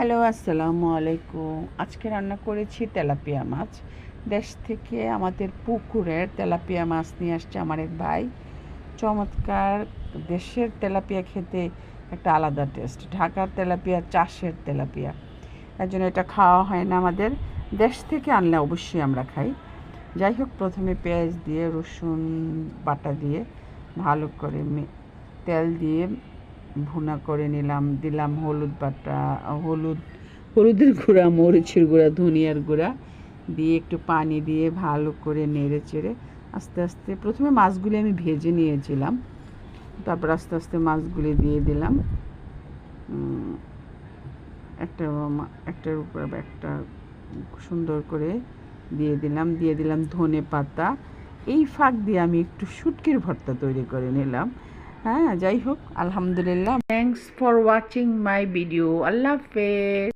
Hello, আসসালামু আলাইকুম। আজকে রান্না করেছি তেলাপিয়া মাছ। দেশ থেকে আমাদের পুকুরের তেলাপিয়া মাছ নিয়ে আসছে আমার এক ভাই। চমৎকার! দেশের তেলাপিয়া খেতে একটা আলাদা টেস্ট। ঢাকার তেলাপিয়া চাষের তেলাপিয়া, তার জন্য এটা খাওয়া হয় না আমাদের। দেশ থেকে আনলে অবশ্যই আমরা খাই। যাই হোক, প্রথমে পেঁয়াজ দিয়ে রসুন বাটা দিয়ে ভালো করে তেল দিয়ে ভুনা করে নিলাম। দিলাম হলুদ বাটা, হলুদের গুঁড়া, মরিচের গুঁড়া, ধনিয়ার গুঁড়া দিয়ে একটু পানি দিয়ে ভালো করে নেড়ে চেড়ে আস্তে আস্তে প্রথমে মাছগুলি আমি ভেজে নিয়েছিলাম, তারপর আস্তে আস্তে মাছগুলি দিয়ে দিলাম। একটার উপর একটা সুন্দর করে দিয়ে দিলাম ধনে পাতা। এই ফাঁক দিয়ে আমি একটু শুটকির ভর্তা তৈরি করে নিলাম। হ্যাঁ, যাই হোক, আলহামদুলিল্লাহ। Thanks for watching my video. আল্লাহ হাফেজ।